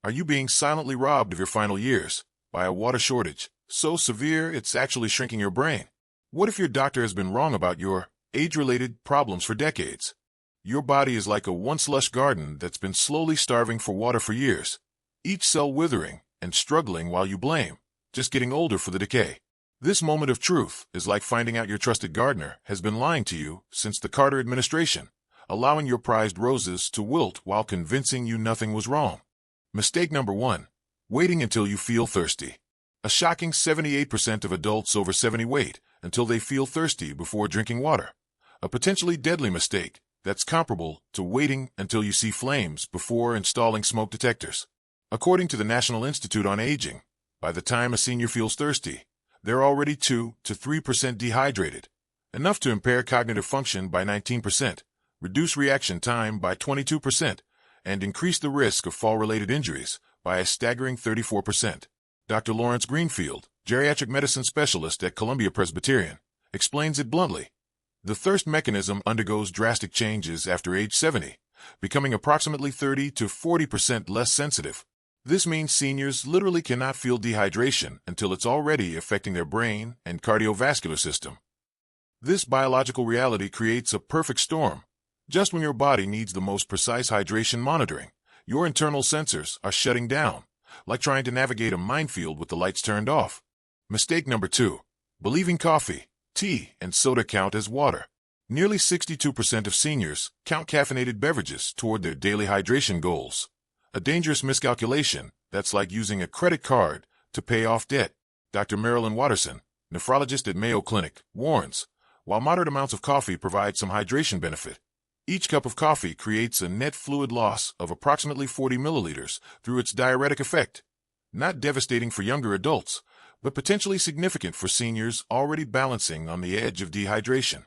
Are you being silently robbed of your final years by a water shortage so severe it's actually shrinking your brain? What if your doctor has been wrong about your age-related problems for decades? Your body is like a once lush garden that's been slowly starving for water for years, each cell withering and struggling while you blame just getting older for the decay. This moment of truth is like finding out your trusted gardener has been lying to you since the Carter administration, allowing your prized roses to wilt while convincing you nothing was wrong. Mistake number 1. Waiting until you feel thirsty. A shocking 78% of adults over 70 wait until they feel thirsty before drinking water. A potentially deadly mistake that's comparable to waiting until you see flames before installing smoke detectors. According to the National Institute on Aging, by the time a senior feels thirsty, they're already 2 to 3% dehydrated, enough to impair cognitive function by 19%, reduce reaction time by 22%, and increase the risk of fall-related injuries by a staggering 34%. Dr. Lawrence Greenfield, geriatric medicine specialist at Columbia Presbyterian, explains it bluntly. The thirst mechanism undergoes drastic changes after age 70, becoming approximately 30 to 40% less sensitive. This means seniors literally cannot feel dehydration until it's already affecting their brain and cardiovascular system. This biological reality creates a perfect storm. Just when your body needs the most precise hydration monitoring, your internal sensors are shutting down, like trying to navigate a minefield with the lights turned off. Mistake number 2. Believing coffee, tea, and soda count as water. Nearly 62% of seniors count caffeinated beverages toward their daily hydration goals. A dangerous miscalculation that's like using a credit card to pay off debt. Dr. Marilyn Watterson, nephrologist at Mayo Clinic, warns, while moderate amounts of coffee provide some hydration benefit, each cup of coffee creates a net fluid loss of approximately 40 milliliters through its diuretic effect. Not devastating for younger adults, but potentially significant for seniors already balancing on the edge of dehydration.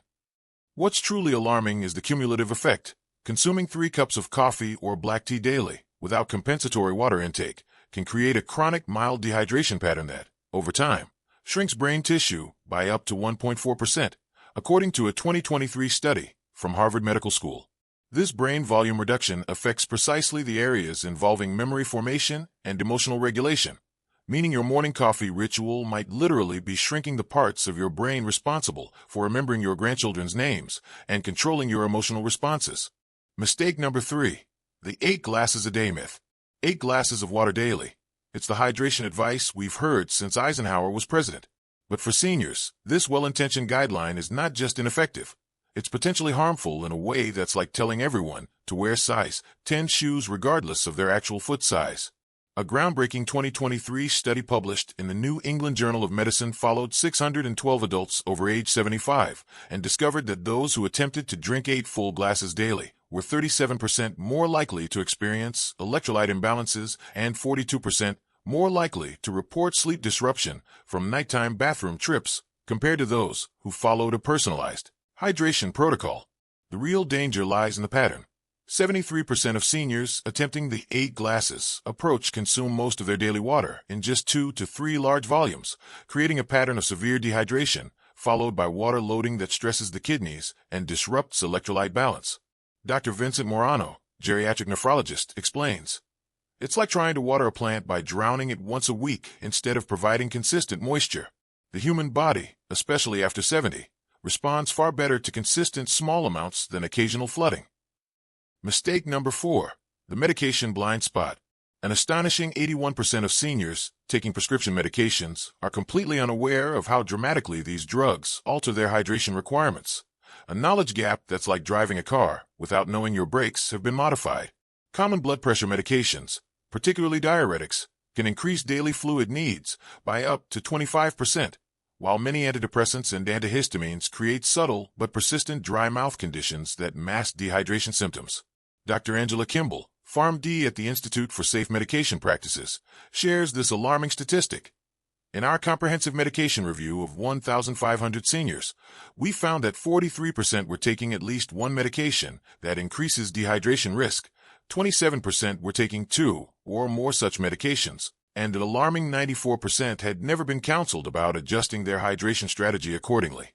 What's truly alarming is the cumulative effect. Consuming 3 cups of coffee or black tea daily, without compensatory water intake, can create a chronic mild dehydration pattern that, over time, shrinks brain tissue by up to 1.4%, according to a 2023 study from Harvard Medical School. This brain volume reduction affects precisely the areas involving memory formation and emotional regulation, meaning your morning coffee ritual might literally be shrinking the parts of your brain responsible for remembering your grandchildren's names and controlling your emotional responses. Mistake number 3. The 8 glasses a day myth. 8 glasses of water daily. It's the hydration advice we've heard since Eisenhower was president. But for seniors, this well-intentioned guideline is not just ineffective. It's potentially harmful in a way that's like telling everyone to wear size 10 shoes regardless of their actual foot size. A groundbreaking 2023 study published in the New England Journal of Medicine followed 612 adults over age 75 and discovered that those who attempted to drink 8 full glasses daily were 37% more likely to experience electrolyte imbalances and 42% more likely to report sleep disruption from nighttime bathroom trips compared to those who followed a personalized hydration protocol. The real danger lies in the pattern. 73% of seniors attempting the 8 glasses approach consume most of their daily water in just 2 to 3 large volumes, creating a pattern of severe dehydration, followed by water loading that stresses the kidneys and disrupts electrolyte balance. Dr. Vincent Morano, geriatric nephrologist, explains, it's like trying to water a plant by drowning it once a week instead of providing consistent moisture. The human body, especially after 70, responds far better to consistent small amounts than occasional flooding. Mistake number 4. The medication blind spot. An astonishing 81% of seniors taking prescription medications are completely unaware of how dramatically these drugs alter their hydration requirements. A knowledge gap that's like driving a car without knowing your brakes have been modified. Common blood pressure medications, particularly diuretics, can increase daily fluid needs by up to 25%, while many antidepressants and antihistamines create subtle but persistent dry mouth conditions that mask dehydration symptoms. Dr. Angela Kimball, PharmD at the Institute for Safe Medication Practices, shares this alarming statistic. In our comprehensive medication review of 1,500 seniors, we found that 43% were taking at least one medication that increases dehydration risk, 27% were taking 2 or more such medications, and an alarming 94% had never been counseled about adjusting their hydration strategy accordingly.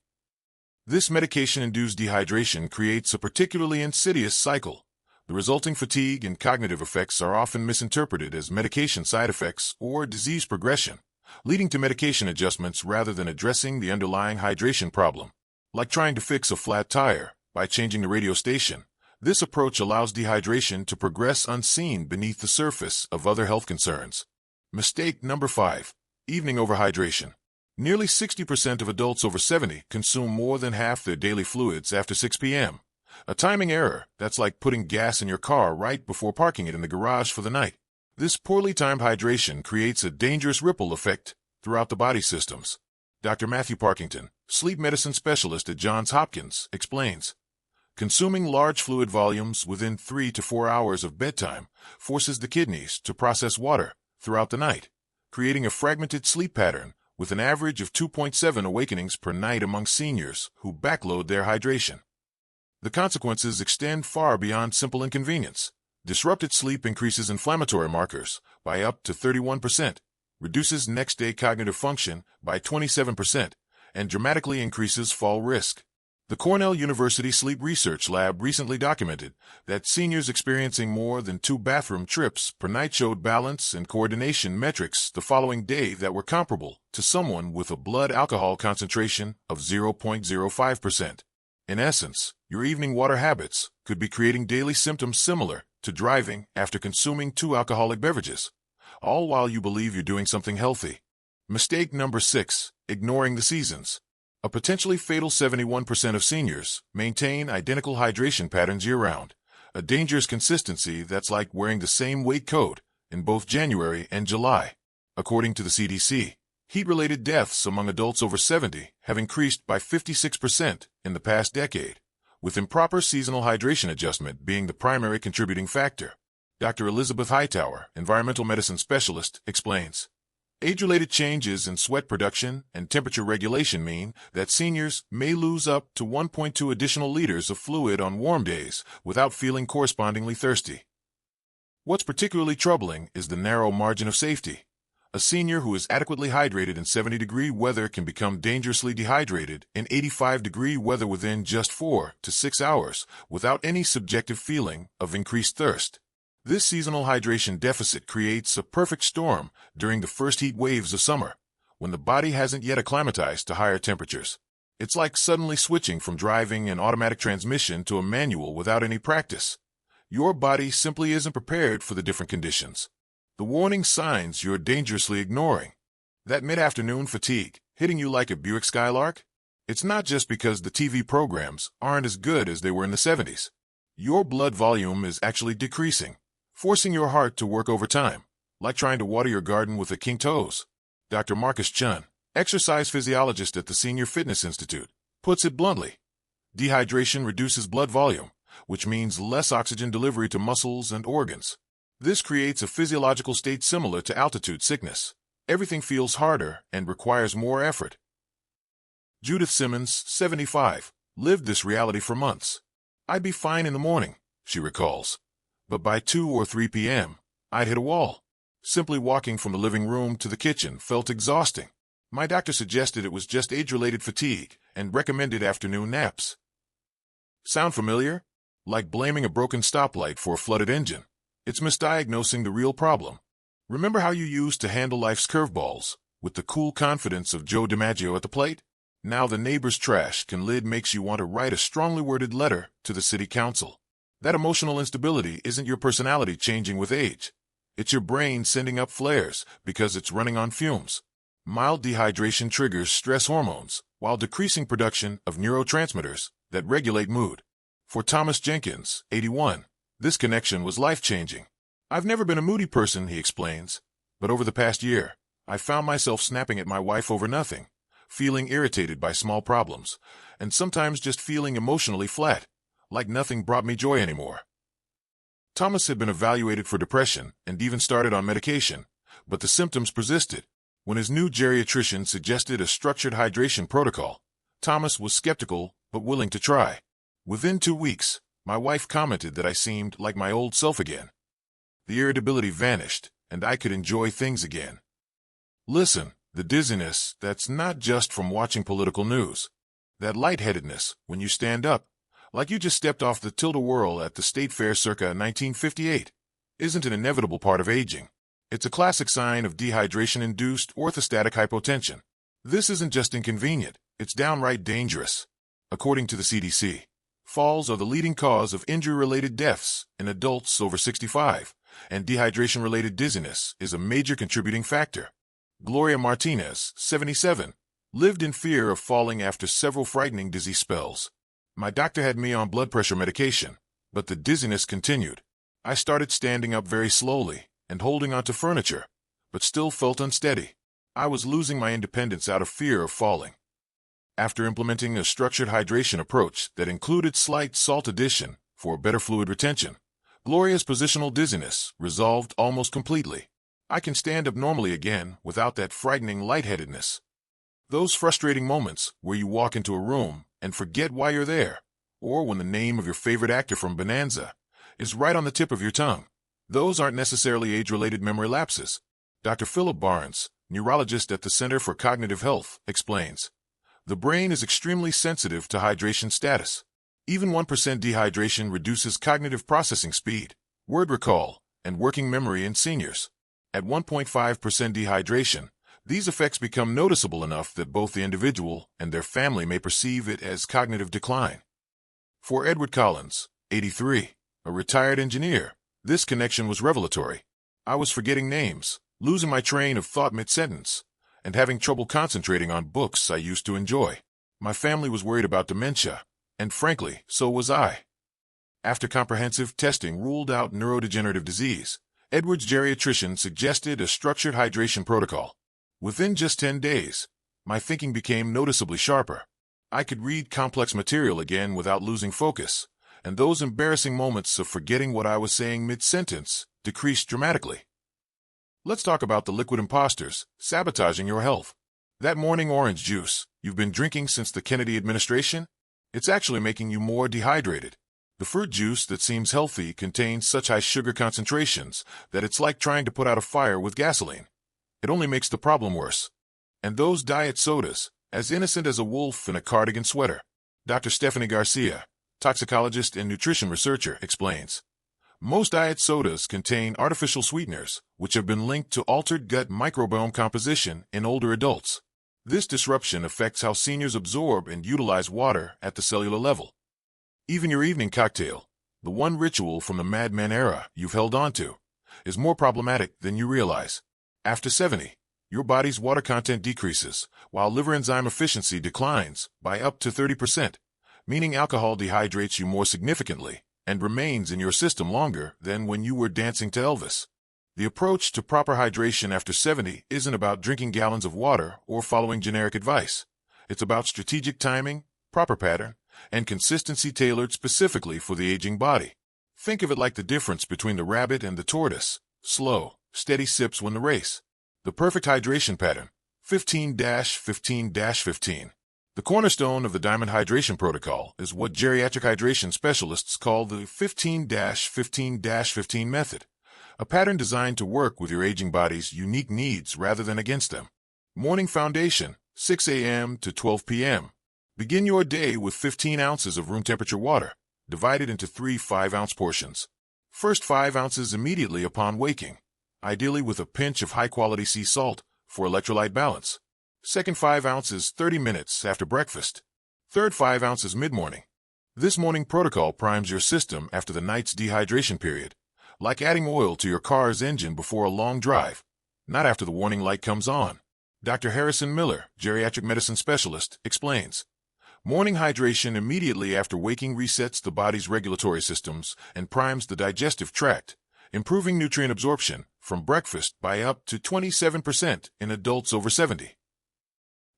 This medication-induced dehydration creates a particularly insidious cycle. The resulting fatigue and cognitive effects are often misinterpreted as medication side effects or disease progression, leading to medication adjustments rather than addressing the underlying hydration problem. Like trying to fix a flat tire by changing the radio station, this approach allows dehydration to progress unseen beneath the surface of other health concerns. Mistake number 5. Evening overhydration. Nearly 60% of adults over 70 consume more than half their daily fluids after 6 p.m. A timing error that's like putting gas in your car right before parking it in the garage for the night. This poorly timed hydration creates a dangerous ripple effect throughout the body systems. Dr. Matthew Parkington, sleep medicine specialist at Johns Hopkins, explains, consuming large fluid volumes within 3 to 4 hours of bedtime forces the kidneys to process water throughout the night, creating a fragmented sleep pattern with an average of 2.7 awakenings per night among seniors who backload their hydration. The consequences extend far beyond simple inconvenience. Disrupted sleep increases inflammatory markers by up to 31%, reduces next-day cognitive function by 27%, and dramatically increases fall risk. The Cornell University Sleep Research Lab recently documented that seniors experiencing more than 2 bathroom trips per night showed balance and coordination metrics the following day that were comparable to someone with a blood alcohol concentration of 0.05%. In essence, your evening water habits could be creating daily symptoms similar to driving after consuming 2 alcoholic beverages, all while you believe you're doing something healthy. Mistake number 6, ignoring the seasons. A potentially fatal 71% of seniors maintain identical hydration patterns year-round, a dangerous consistency that's like wearing the same weight coat in both January and July. According to the CDC, heat-related deaths among adults over 70 have increased by 56% in the past decade, with improper seasonal hydration adjustment being the primary contributing factor. Dr. Elizabeth Hightower, environmental medicine specialist, explains, age-related changes in sweat production and temperature regulation mean that seniors may lose up to 1.2 additional liters of fluid on warm days without feeling correspondingly thirsty. What's particularly troubling is the narrow margin of safety. A senior who is adequately hydrated in 70-degree weather can become dangerously dehydrated in 85-degree weather within just 4 to 6 hours without any subjective feeling of increased thirst. This seasonal hydration deficit creates a perfect storm during the first heat waves of summer, when the body hasn't yet acclimatized to higher temperatures. It's like suddenly switching from driving an automatic transmission to a manual without any practice. Your body simply isn't prepared for the different conditions. The warning signs you're dangerously ignoring. That mid-afternoon fatigue hitting you like a Buick Skylark? It's not just because the TV programs aren't as good as they were in the 70s. Your blood volume is actually decreasing, forcing your heart to work overtime, like trying to water your garden with a king toes. Dr. Marcus Chun, exercise physiologist at the Senior Fitness Institute, puts it bluntly. Dehydration reduces blood volume, which means less oxygen delivery to muscles and organs. This creates a physiological state similar to altitude sickness. Everything feels harder and requires more effort. Judith Simmons, 75, lived this reality for months. I'd be fine in the morning, she recalls. But by 2 or 3 p.m., I'd hit a wall. Simply walking from the living room to the kitchen felt exhausting. My doctor suggested it was just age-related fatigue and recommended afternoon naps. Sound familiar? Like blaming a broken stoplight for a flooded engine. It's misdiagnosing the real problem. Remember how you used to handle life's curveballs with the cool confidence of Joe DiMaggio at the plate? Now the neighbor's trash can lid makes you want to write a strongly worded letter to the city council. That emotional instability isn't your personality changing with age. It's your brain sending up flares because it's running on fumes. Mild dehydration triggers stress hormones while decreasing production of neurotransmitters that regulate mood. For Thomas Jenkins, 81, this connection was life-changing. I've never been a moody person, he explains, but over the past year, I found myself snapping at my wife over nothing, feeling irritated by small problems, and sometimes just feeling emotionally flat, like nothing brought me joy anymore. Thomas had been evaluated for depression and even started on medication, but the symptoms persisted. When his new geriatrician suggested a structured hydration protocol, Thomas was skeptical but willing to try. Within 2 weeks, my wife commented that I seemed like my old self again. The irritability vanished, and I could enjoy things again. Listen, the dizziness, that's not just from watching political news. That lightheadedness when you stand up, like you just stepped off the tilt-a-whirl at the State Fair circa 1958, isn't an inevitable part of aging. It's a classic sign of dehydration-induced orthostatic hypotension. This isn't just inconvenient, it's downright dangerous. According to the CDC, falls are the leading cause of injury-related deaths in adults over 65, and dehydration-related dizziness is a major contributing factor. Gloria Martinez, 77, lived in fear of falling after several frightening dizzy spells. My doctor had me on blood pressure medication, but the dizziness continued. I started standing up very slowly and holding onto furniture, but still felt unsteady. I was losing my independence out of fear of falling. After implementing a structured hydration approach that included slight salt addition for better fluid retention, Gloria's positional dizziness resolved almost completely. I can stand up normally again without that frightening lightheadedness. Those frustrating moments where you walk into a room and forget why you're there, or when the name of your favorite actor from Bonanza is right on the tip of your tongue, those aren't necessarily age-related memory lapses. Dr. Philip Barnes, neurologist at the Center for Cognitive Health, explains, the brain is extremely sensitive to hydration status. Even 1% dehydration reduces cognitive processing speed, word recall, and working memory in seniors. At 1.5% dehydration, these effects become noticeable enough that both the individual and their family may perceive it as cognitive decline. For Edward Collins, 83, a retired engineer, this connection was revelatory. I was forgetting names, losing my train of thought mid-sentence, and having trouble concentrating on books I used to enjoy. My family was worried about dementia, and frankly, so was I. After comprehensive testing ruled out neurodegenerative disease, Edward's geriatrician suggested a structured hydration protocol. Within just 10 days, my thinking became noticeably sharper. I could read complex material again without losing focus, and those embarrassing moments of forgetting what I was saying mid-sentence decreased dramatically. Let's talk about the liquid imposters sabotaging your health. That morning orange juice you've been drinking since the Kennedy administration? It's actually making you more dehydrated. The fruit juice that seems healthy contains such high sugar concentrations that it's like trying to put out a fire with gasoline. It only makes the problem worse. And those diet sodas, as innocent as a wolf in a cardigan sweater. Dr. Stephanie Garcia, toxicologist and nutrition researcher, explains. Most diet sodas contain artificial sweeteners, which have been linked to altered gut microbiome composition in older adults. This disruption affects how seniors absorb and utilize water at the cellular level. Even your evening cocktail, the one ritual from the Mad Men era you've held on to, is more problematic than you realize. After 70, your body's water content decreases, while liver enzyme efficiency declines by up to 30%, meaning alcohol dehydrates you more significantly and remains in your system longer than when you were dancing to Elvis. The approach to proper hydration after 70 isn't about drinking gallons of water or following generic advice. It's about strategic timing, proper pattern, and consistency tailored specifically for the aging body. Think of it like the difference between the rabbit and the tortoise. Slow, steady sips win the race. The perfect hydration pattern, 15-15-15. The cornerstone of the Diamond Hydration Protocol is what geriatric hydration specialists call the 15-15-15 method, a pattern designed to work with your aging body's unique needs rather than against them. Morning foundation, 6 a.m. to 12 p.m. Begin your day with 15 ounces of room temperature water, divided into 3 5-ounce portions. First 5 ounces immediately upon waking, ideally with a pinch of high-quality sea salt for electrolyte balance. Second 5 ounces 30 minutes after breakfast. Third 5 ounces mid-morning. This morning protocol primes your system after the night's dehydration period, like adding oil to your car's engine before a long drive, not after the warning light comes on. Dr. Harrison Miller, geriatric medicine specialist, explains. Morning hydration immediately after waking resets the body's regulatory systems and primes the digestive tract, improving nutrient absorption from breakfast by up to 27% in adults over 70.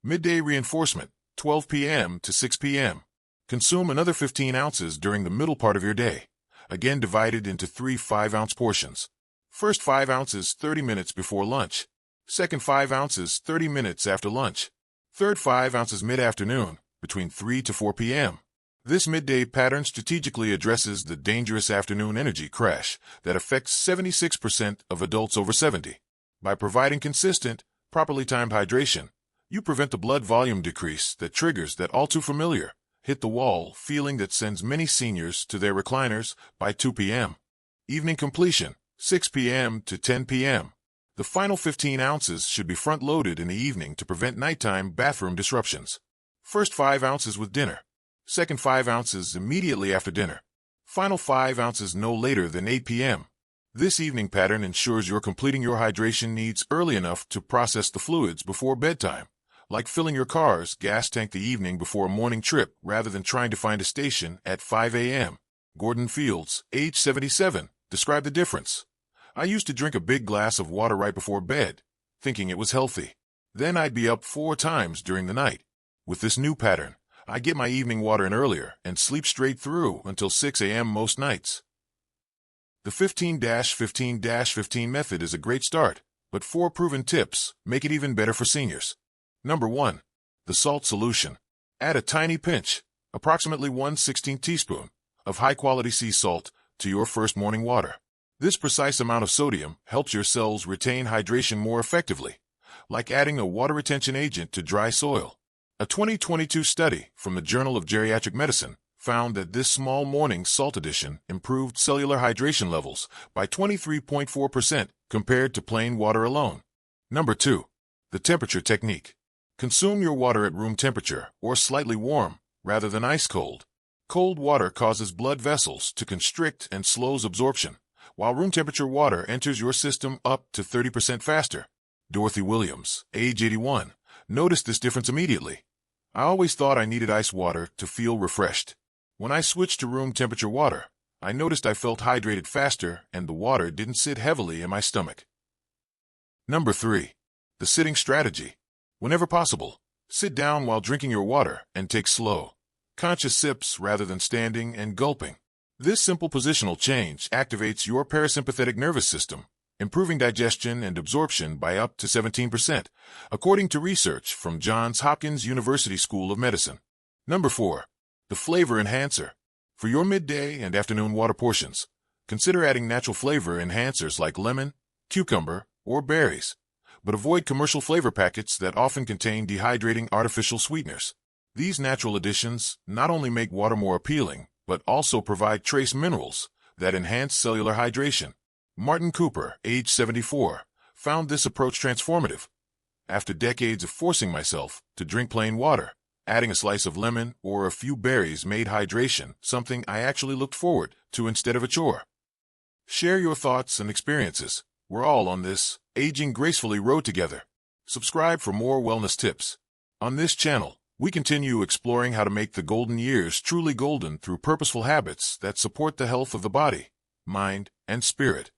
Midday reinforcement, 12 p.m. to 6 p.m. Consume another 15 ounces during the middle part of your day, again divided into 3 5-ounce portions. First 5 ounces 30 minutes before lunch. Second 5 ounces 30 minutes after lunch. Third 5 ounces mid-afternoon, between 3 to 4 p.m. This midday pattern strategically addresses the dangerous afternoon energy crash that affects 76% of adults over 70. By providing consistent, properly timed hydration, you prevent the blood volume decrease that triggers that all-too-familiar hit the wall feeling that sends many seniors to their recliners by 2 p.m. Evening completion, 6 p.m. to 10 p.m. The final 15 ounces should be front-loaded in the evening to prevent nighttime bathroom disruptions. First 5 ounces with dinner. Second 5 ounces immediately after dinner. Final 5 ounces no later than 8 p.m. This evening pattern ensures you're completing your hydration needs early enough to process the fluids before bedtime, like filling your car's gas tank the evening before a morning trip rather than trying to find a station at 5 a.m. Gordon Fields, age 77, described the difference. I used to drink a big glass of water right before bed, thinking it was healthy. Then I'd be up 4 times during the night. With this new pattern, I get my evening water in earlier and sleep straight through until 6 a.m. most nights. The 15-15-15 method is a great start, but 4 proven tips make it even better for seniors. Number 1. The salt solution. Add a tiny pinch, approximately 1/16 teaspoon, of high-quality sea salt to your first morning water. This precise amount of sodium helps your cells retain hydration more effectively, like adding a water retention agent to dry soil. A 2022 study from the Journal of Geriatric Medicine found that this small morning salt addition improved cellular hydration levels by 23.4% compared to plain water alone. Number 2. The temperature technique. Consume your water at room temperature or slightly warm, rather than ice cold. Cold water causes blood vessels to constrict and slows absorption, while room temperature water enters your system up to 30% faster. Dorothy Williams, age 81, noticed this difference immediately. I always thought I needed ice water to feel refreshed. When I switched to room temperature water, I noticed I felt hydrated faster and the water didn't sit heavily in my stomach. Number 3. The sitting strategy. Whenever possible, sit down while drinking your water and take slow, conscious sips rather than standing and gulping. This simple positional change activates your parasympathetic nervous system, improving digestion and absorption by up to 17%, according to research from Johns Hopkins University School of Medicine. Number 4. The flavor enhancer. For your midday and afternoon water portions, consider adding natural flavor enhancers like lemon, cucumber, or berries, but avoid commercial flavor packets that often contain dehydrating artificial sweeteners. These natural additions not only make water more appealing, but also provide trace minerals that enhance cellular hydration. Martin Cooper, age 74, found this approach transformative. After decades of forcing myself to drink plain water, adding a slice of lemon or a few berries made hydration something I actually looked forward to instead of a chore. Share your thoughts and experiences. We're all on this aging gracefully road together. Subscribe for more wellness tips. On this channel, we continue exploring how to make the golden years truly golden through purposeful habits that support the health of the body, mind, and spirit.